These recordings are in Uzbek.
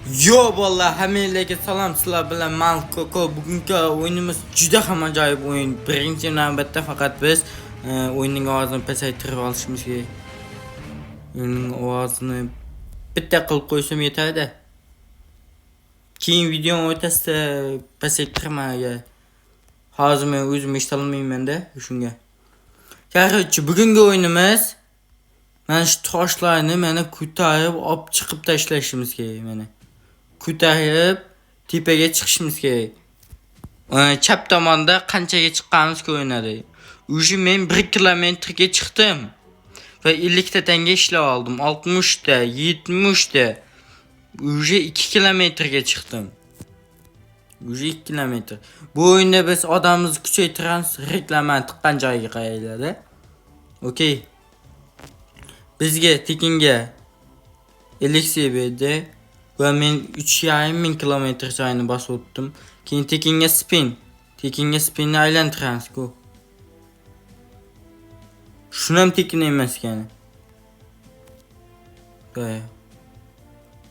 Yo vallahi hammalarga salom, sizlar bilan men Koko. Bugungi o'yinimiz juda ham ajoyib o'yin. Birinchi navbatda faqat biz o'yinning ovozini pasaytirib olishimiz kerak. O'yinning ovozini bitta qilib qo'ysam yetadi. Keyin video o'rtasida pasaytirmaga. Hozir men o'zim eshitolmayman-da shunga. Qarorchi, bugungi o'yinimiz mana shu toshlarni mana ko'tarib olib chiqib tashlashimiz kerak mana. Ko'tarib tepaga chiqishimiz kerak. Chap tomonda qanchaga chiqqanimiz ko'rinadi. Уже men 1 kilometrga chiqdim va 50 ta tanga ishlab oldim. 60 ta, 70 ta. Уже 2 kilometrga chiqdim. Уже 2 kilometr. Bu o'yinda biz odamimizni kuchaytiramiz, reklamani tiqqan joyiga qo'yiladi. Okey. Bizga tekinga elixir berdi. Va men 3,5 kilometr joyini bosib o'tdim. Keyin tekinga spin. Tekinga spinni aylantiramiz ku. Shuni ham tekin emas ekan.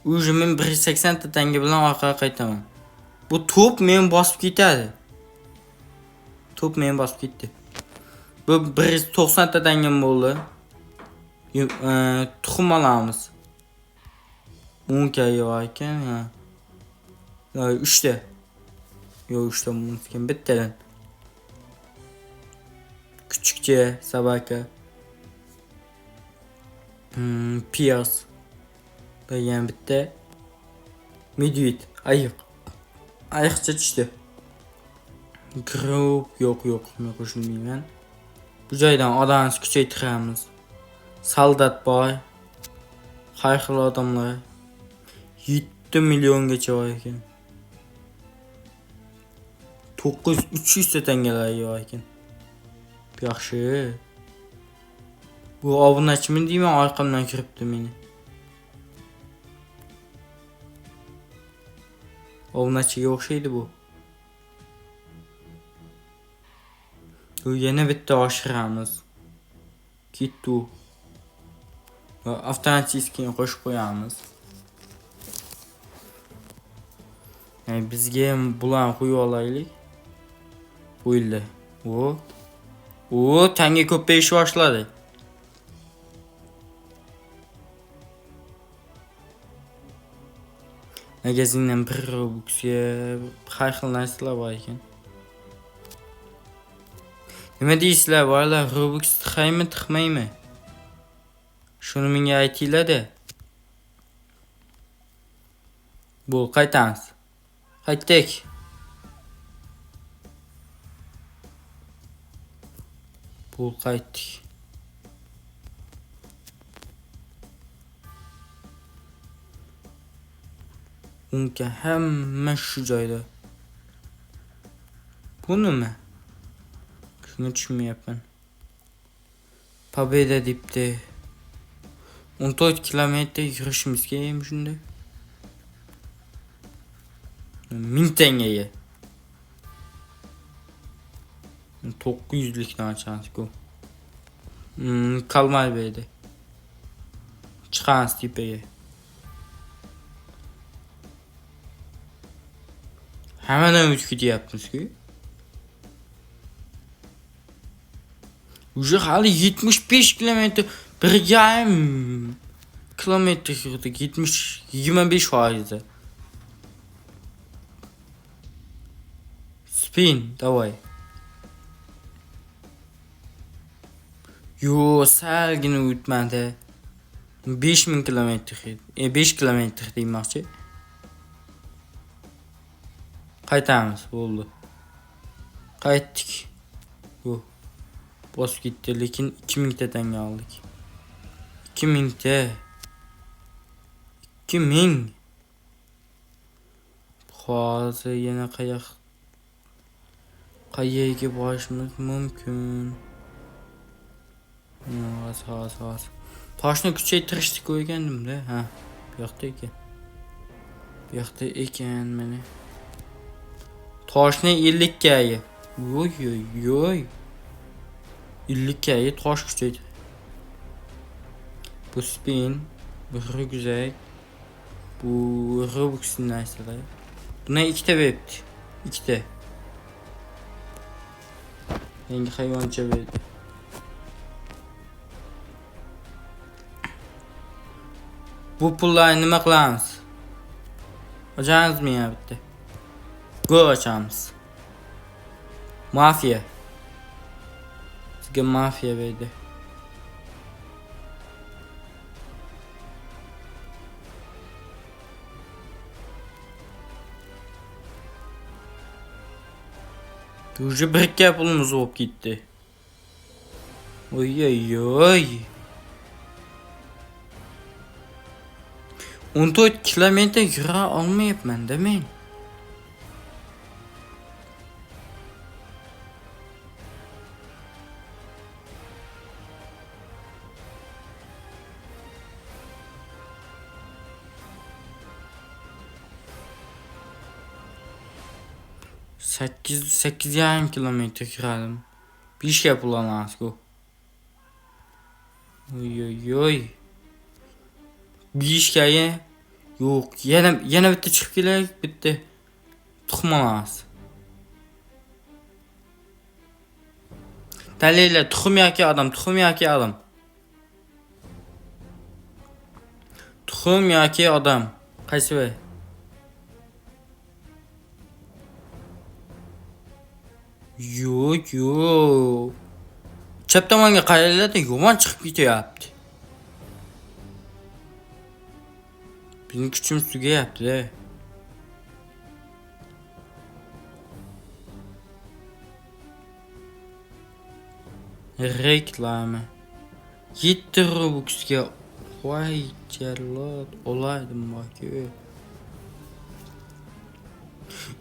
Уже men 180 ta tanga bilan orqaga qaytaman. Bu to'p meni bosib ketadi. To'p meni bosib ketdi. Bu 190 ta tangam bo'ldi. Tuxum olamiz. 10 ga yo'q ekan, ha. 3 ta. Yo'q, 3 ta mumkin bittadan. Küçükçe sabaka. Piyaz. Degan bitta. Medved, ayiq. Ayiqcha tushdi. Grup yo'q, men qo'shilmayman. Bu joydan odamni kuchaytiramiz. Soldat boy. Har xil odamlar. 7 milliongacha bor ekan. 300 ta tangalar yo'q ekan. Yaxshi. Bu obunachimi deyman, orqamdan kiribdi meni. Obunachiga o'xshaydi bu. Bu yana bitta oshiramiz. Ketdi. Va avtomatik qo'shib qo'yamiz. Bizga ham bularni qo'yib olaylik. Qo'yildi. Tanga ko'payishni boshladi. Magazindan 1 Robuxga har xil narsalar bor ekan. Nima deysizlar, bolalar? Robux tiqmaymi? Shuni menga aytinglar-da. Bu qaytamiz. Qaytdik. Bu qaytdik. Unga hamma shu joyda. Bu nima? Shuni tushunmayapman. Pobeda debdi. 14 kilometr yurishimiz kerakmi shunda? 1000 tangaga. 900likdan ochamiz ku. Kalmay berdi. Chiqamiz tepaga. Hammadan o'tib ketyapmiz-ku. Уже hali 75 kilometr, 1,5 kilometr yurdik. 25%. Spin, давай. Yo, salgina o'tmadi. 5000 kilometr. 5 kilometr deymoqchi. Qaytamiz, bo'ldi. Qaytdik. Bosib ketdi, lekin 2000 ta tanga oldik. 2000 ta. 2000. Hozir yana qayerga borishimiz mumkin? Hozir. Toshni kuchaytirishni ko'rgandim-da. Ha, bu yoqda ekan mana. Toshni 50 ga. Yo'y. 50 ga tosh kuchaydi. Bu spin, bu ryukzak. Bu Robux'un narsalar. Buna 2'te verdi. 2'te. Yangi hayvoncha verdi. Bu pullarni nima qilamiz? Ocağımızmı ya bitti? Go açamiz. Mafiya. Sizga mafiya verdi. Уже bir pulumuz olib ketdi. Oy oy oy. 14 kilometre yura olmayapman demeyin. Sekiz yarım kilometre yürüdüm. Bir iş yapılamaz bu. Oy oy oy. Bir iş geldi. Yok yine bitti çıkıp gelek bitti. Tuxmalamaz. Deliyle tuxum yaki adam. Tuxum yaki adam. Tuxum yaki adam. Qaysi be? Yok yok. Chap tomonga qaraylar-da yomon chiqib ketyapti. Bizning kuchimiz tugayapti-da. Reklama. 7 Robux'ga voy jallod olaydim baki.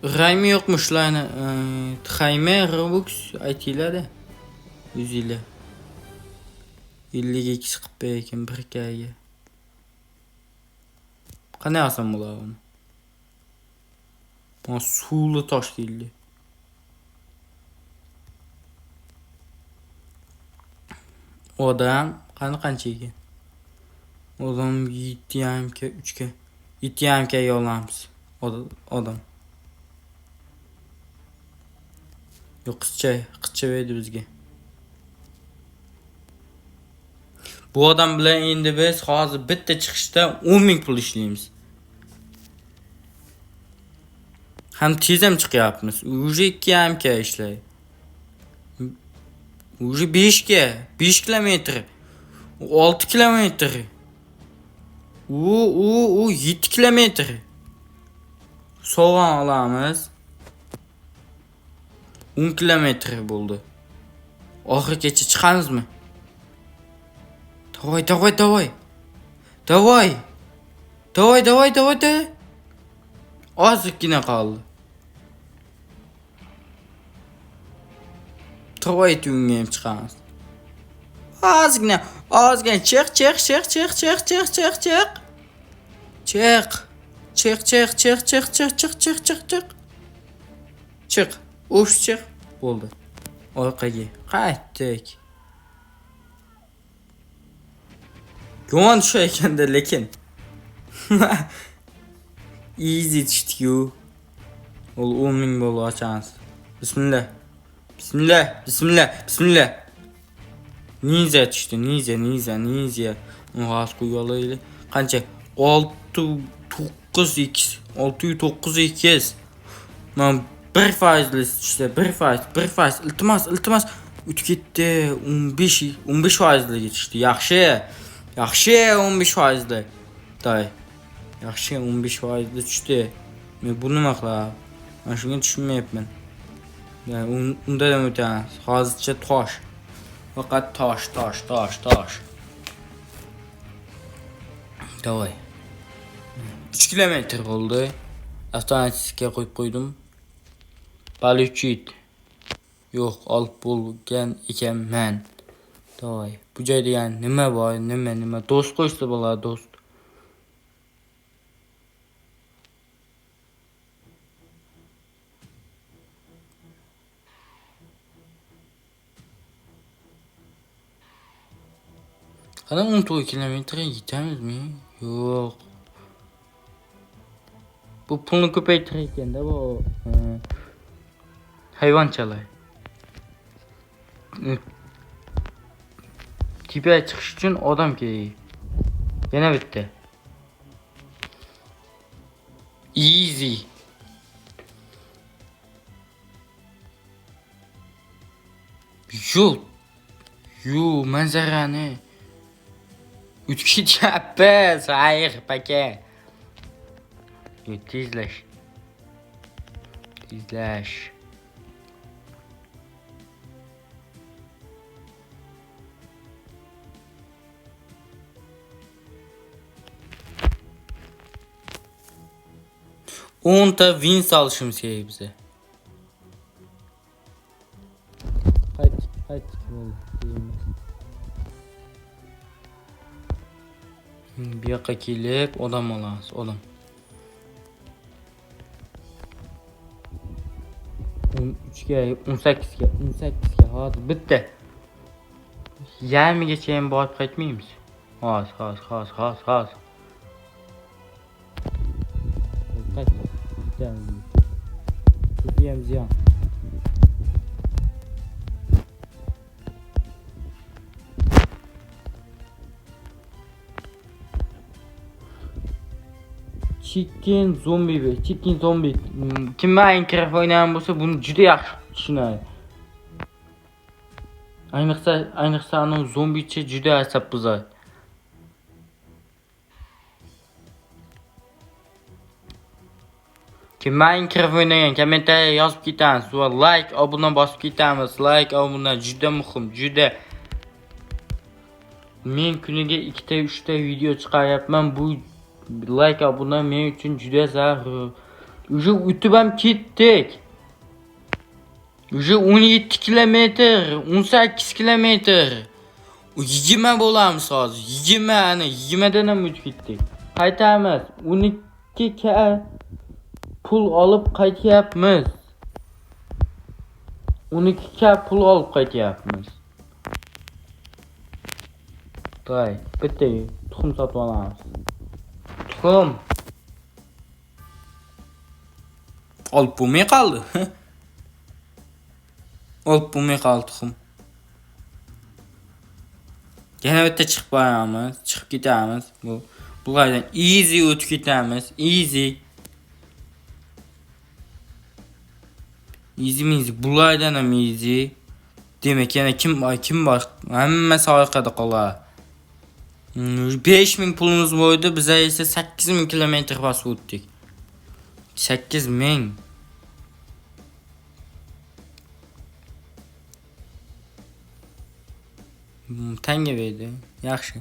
Raymi yo'qmushlarni Txayme Robux aytinglar-da. 100 yili. 50 ga chiqib ekan bir kaga. Qanday olsam bo'ladi uni? Bu suvli tosh deyildi. Odam qancha ekan? Odam 7,5 ga 3 ga 7,5 ga yo'lamiz. Odam. Yo'q qizcha verdi bizga. Bu odam bilan endi biz hozir bitta chiqishda 10 ming pul ishlaymiz. Ham tez ham chiqyapmiz. Уже 2,5 ga ishlaydi. Уже 5 ga 5 kilometr. 6 kilometr. U 7 kilometr. So'g'an olamiz. 10 kilometr bo'ldi. Oxirigacha chiqamizmi? Давай. Ozgina qoldi. Давай tunga ham chiqamiz. Ozgina chiq. Chiq. Uf chiq. Bo'ldi. Orqaga qaytdik. Yomon tushayotganda lekin. Easy tushdi-ku. Ol 10 ming bo'ldi ochamiz. Bismillah. Ninja tushdi. Ninja. Uni qo'yaylik. Qancha? 692. Men 1% tushdi. 1%. Iltimos. O'tib ketdi. 15% tushdi. Yaxshi 15%. Day. Yaxshi 15% tushdi. Men bu nima qilay? Men shunga tushunmayapman. Yani unda da o'tamiz. Hozircha tosh. Faqat tosh. Davay. 3 kilometr bo'ldi. Avtomatikka qo'yib qo'ydim. Paluchit. Yo'q, olib bo'lgan ekanman. Davay. Bu joyda yani nima bor? Nima? Do'st qo'shsa bo'ladi, do'st. Qani 10 kilometre yetamizmi? Yo'q. Bu pulunu ko'paytirayotgan da bu hayvonchalar. Tepaga chiqish uchun odam kerak. Yana bitta. Easy. Yo, manzarani. O'tkichyapmiz. Hayır, paka. Tezlash. O'nta wins alışımız kerak bize. Hayt. Bu yoqqa kelib odam olamiz, odam. 13ga, 18ga hozir bitta. Yarmigacha ham borib qaytmaymiz. Hozir. Ko'piyam ziyon. Chicken zombie. Kim Minecraft o'ynagan bo'lsa, buni juda yaxshi tushunadi. Ayniqsa ana zombicha juda asab buzadi. Kim Minecraft o'ynagan kommentariya yozib ketamiz va like, obuna bosib ketamiz. Like, obuna juda muhim, juda. Men kuniga 2-3 ta video chiqaryapman. Bu like, obuna men uchun juda zarur. Уже o'tib ham ketdik. Уже 17 kilometr, 18 kilometr. 20 bo'lamiz hozir. 20dan ham o'tib ketdik. Qaytamiz. 12 ka pul olib qaytyapmiz. 12k pul olib qaytyapmiz. To'y, bitta tuxum sotib olamiz. Tuxum. Olib bo'lmay qoldi. Tuxum. Yana bitta chiqib boramiz, chiqib ketamiz. Bulardan easy o'tib ketamiz. Easy. Bulardan ham easy. Demak, yana kim bor? Hammasi orqada qoladi. 5000 pulimiz bo'ldi, biz esa 8000 kilometr bosib o'tdik. 8000. Tanga berdi. Yaxshi.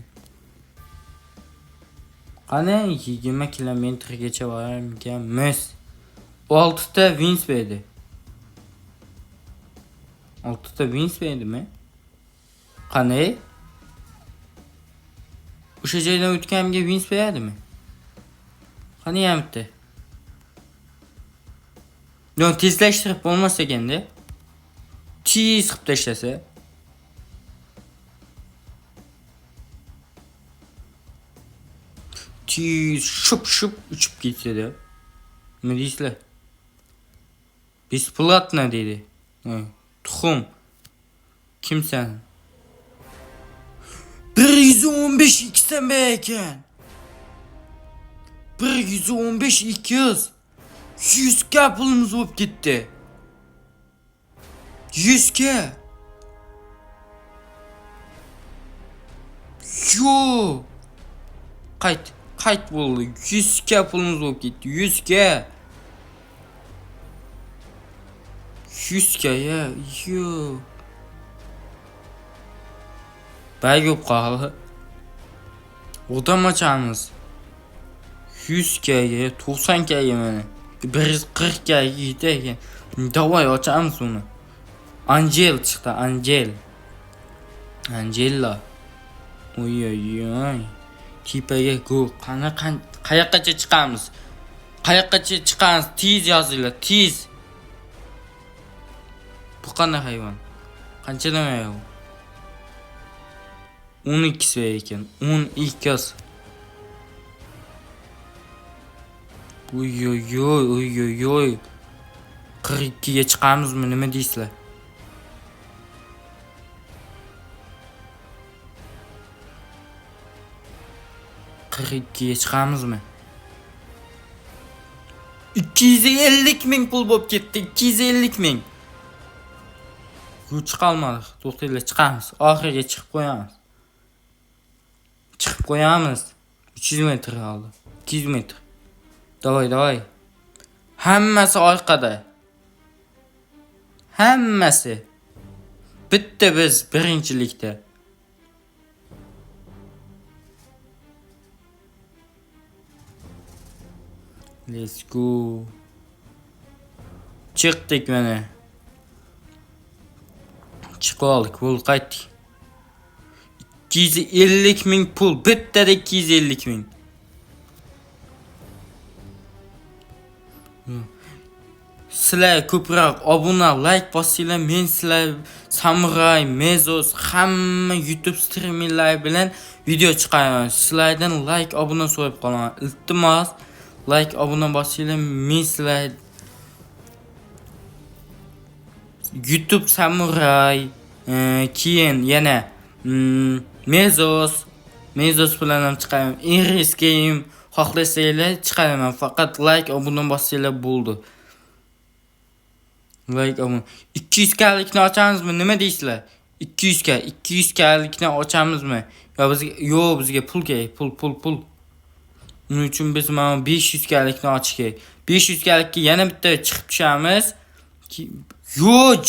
Qani 20 kilometrgacha boramiz. 6 ta wins berdi. 6 ta wins berdimi? Qani? O'sha joydan o'tganimga wins beradimi? Qani hamda? Yo, tezlashtirib bo'lmas ekanda. Tez qilib tashlasa. Şup uçup gitse de. Ne deysizler? Besplatno dedi. Tuxum. Kimsen? 115 x'ten be ekan. 115 200. 100k pulumuz bo'lib ketdi. 100k. Yo. Qayt bo'ldi. 100k pulimiz bo'lib ketdi. 100k. 100k ya. Yo. Bag'ib qoldi. Odam ochamiz. 100k ga, 90k ga mana. 140k ga yetadi. Davay ochamiz uni. Angel chiqdi, Angela. Oy. Tepaga go. Qayoqqacha chiqamiz? Tez yozinglar, tez. Bu qanday hayvon? Qanchadan hayvon? 12 ekan. 12. Uy uy uy uy uy uy. 42'ye çıkamızmı, nima deysizlar? Kırıkkiye çıkamızmı? 250 ming pul bo'lib ketdi. 250 ming. Bu çıkalmadık. To'xtanglar, chiqamiz. Oxiriga chiqib qo'yamiz. Chiqib qo'yamiz. 300 metr qoldi. 200 metr. Davay. Hammasi orqada. Hammasi. Bitta biz birinchilikda. Let's go. Chiqdik mana. Chiqib oldik, pul qaytdik. 250 ming pul. Bittada 250 ming. Sizlar ko'proq obuna, like bosinglar. Men sizlar Samuray, Mezos, hamma YouTube streamerlar bilan video chiqaraman. Sizlardan like, obuna so'rab qolaman. Iltimos, like, obuna bosinglar. Men sizlar YouTube Samuray, keyin yana Mezos bilan ham chiqaraman. Iris Game xohlasanglar chiqaraman. Faqat like, obuna bosinglar bo'ldi. Like ama 200 klikni ochamizmi? Nima deysizlar? 200 klikni ochamizmi? Bizga pul kerak, pul. Buning uchun biz mana 500 klikni ochish kerak. 500 klikka yana bitta chiqib tushamiz.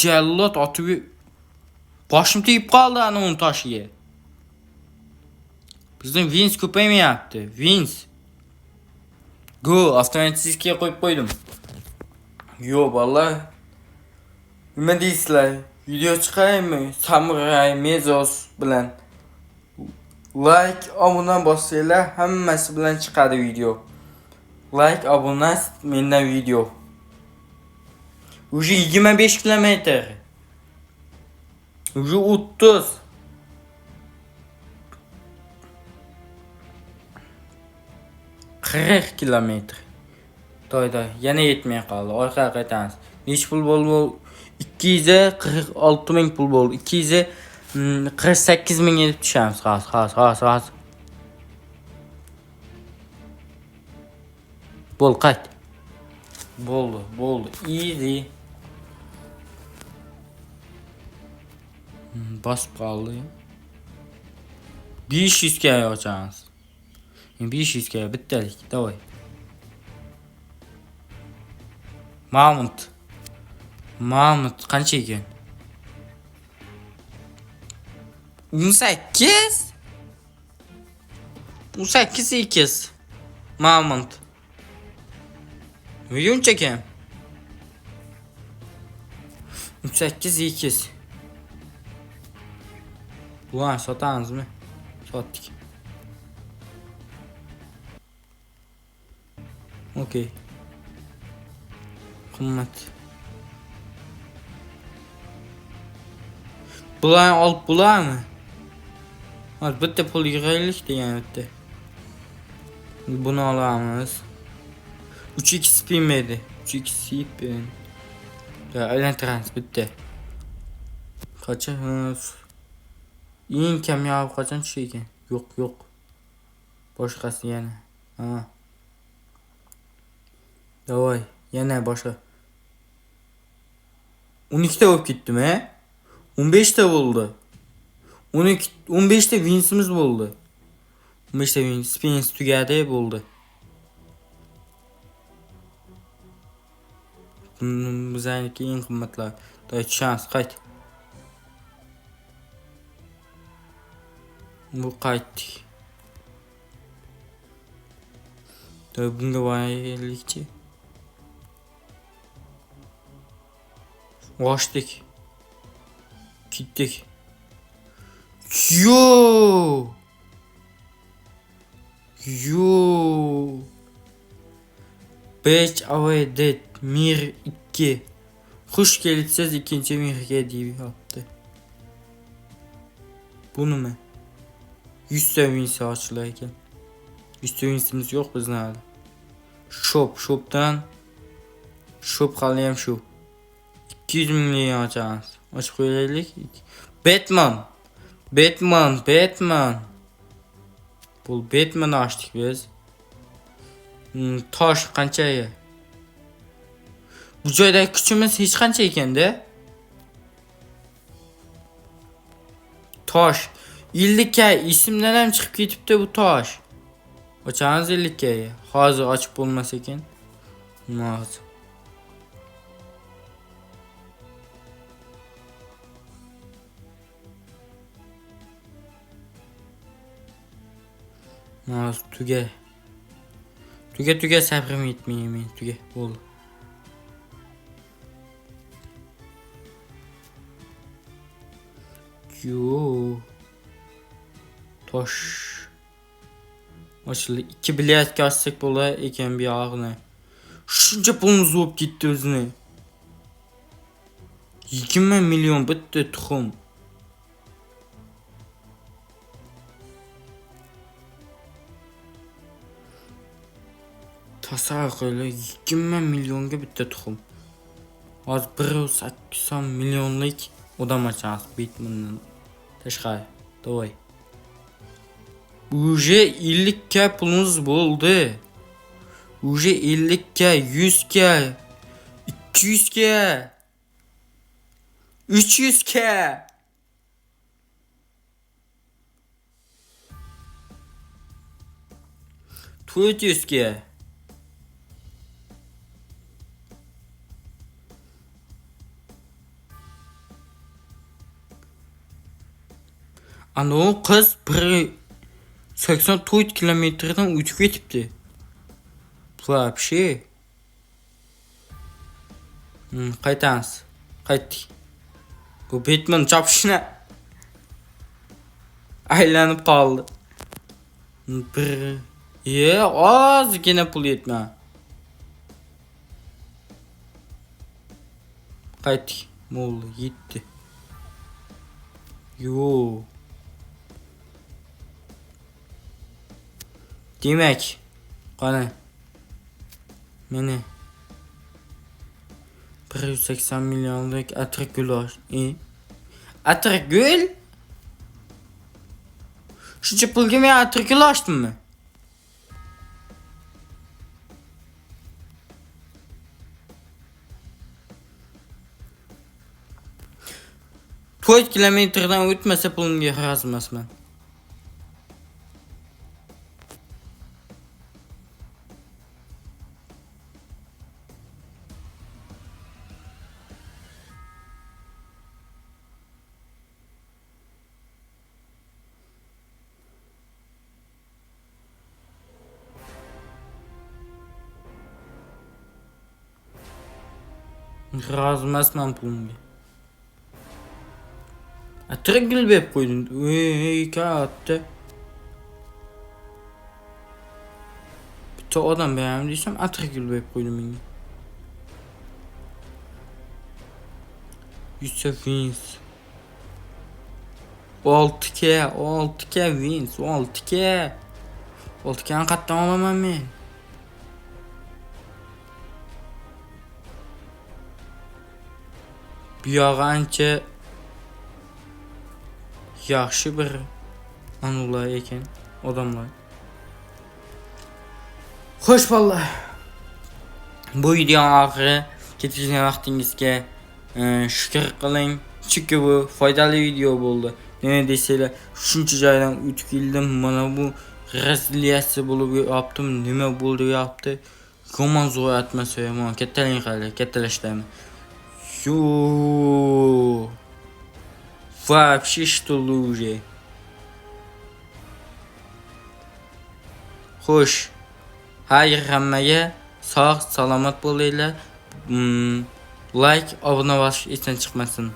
Jallod otib boshim tegib qoldi ana uni toshiga. Bizning wins ko'paymayapti. Wins. Go, avtomatikga qo'yib qo'ydim. Vallahi. Nima deysizlar? Video chiqaymi? Samuray Mezos bilan. Like, obuna bossanglar hammasi bilan chiqadi video. Like, obuna mendan video. Уже 25 kilometr. Уже 30. kilometr. Toy. Yana yetmay qoldi. Orqaga qaytamiz. Nech pul bo'ldi? 246 ming pul bo'ldi. 248 ming deb tushamiz. Xos. Bo'l, qayt. Bo'ldi. Easy. Bosib qoldi. 500 ga ochamiz. 500 ga bittalik. Davay. Mamut qancha ekan? 18 2 Mamut. Uyuncha ekan. 18 2. Bularni sotamizmi? Sotdik. Okey. Qimmat. Bularni olib bo'ladimi? Albatta pul yig'aylik degan bitta. Buni olamiz. 3x spin edi. 3x spin. Aylantiramiz bitta. Qachon? Eng kamyob qachon tushish ekan? Yo'q. Boshqasi yana. Davay, yana boshqa. 12 ta bo'lib ketdimi? 15 ta bo'ldi. 15 ta winsimiz bo'ldi. 15 ta wins spins tugadi bo'ldi. Bizaniki eng qimmatlar. Tushamiz, qayt. Bu qaytdik. Bunga vaylikchi. Ochdik. Ketdik. Batch awaited Mir 2. Xush kelibsiz ikkinchi mirga deyapti. Bunimi? 100 ta wins ochilar ekan. 100 ta winsimiz yo'q bizning hali. Shop'dan shop qalayım şu. 200 milyon açacağız. Açık koyaylik. Batman. Bu Batman'ı açtık biz. Tosh qanchaga? Bu joydagi kuchimiz hech qancha ekanda? Tosh 50k ismdan ham chiqib ketibdi bu tosh. Ochamiz 50k. Hozir ochib bo'lmas ekan. Hozir. Hozir tuga sabrim yetmaydi men. Tuga bo'ldi. Yo. Tosh. Ochildi. 2 bilyardga ochsak bo'lar ekan bu yog'ni. Shuncha pulimiz bo'lib ketdi o'zini. 20 million bitta tuxum. Tasavvur qiling, 20 millionga bitta tuxum. Hozir 180 millionlik odam ochamiz Batman'dan tashqari. Davay. Уже 50k pulimiz bo'ldi. Уже 50k, 100k, 200k, 300k. $400k. Ana o qiz 84 kilometrdan o'tib ketibdi. Вообще. Qaytamiz. Qaytdik. Bu Batman chopishni aylanib qoldi. Ozgina pul yetma. Qaytdik. Bo'ldi, yetdi. Yo. Demak, qani. Meni 180 millionlik atirgul atirgul? Shuncha pulga men atirgul ochdimmi? To'rt kilometrdan o'tmasa pulimga razmasman. Razmasman pulimga. Atirgul berib qo'yding. Katta. Bitta odam beraman desam atirgul berib qo'ydim menga. Yusuf Wins. 6k Wins, 6k. 6k ni qayerdan olaman men? Bu yog'i ancha yaxshi bir anular ekan odamlar. Xo'sh bolalar. Bu video oxiri ketgan vaqtingizga shukr qiling. Chunki bu foydali video bo'ldi. Nima deysizlar, shuncha joydan o'tib keldim. Mana bu razliyatsiya bo'lib yaptım. Nima bo'ldi yaptı. Yomon zo'r atmosfera. Mana kattaling qali, kattalashdim. Yo. Вообще что лужи. Xo'sh. Xayr hammaga sog' salomat bo'linglar. Like, obuna bosish esdan chiqmasin.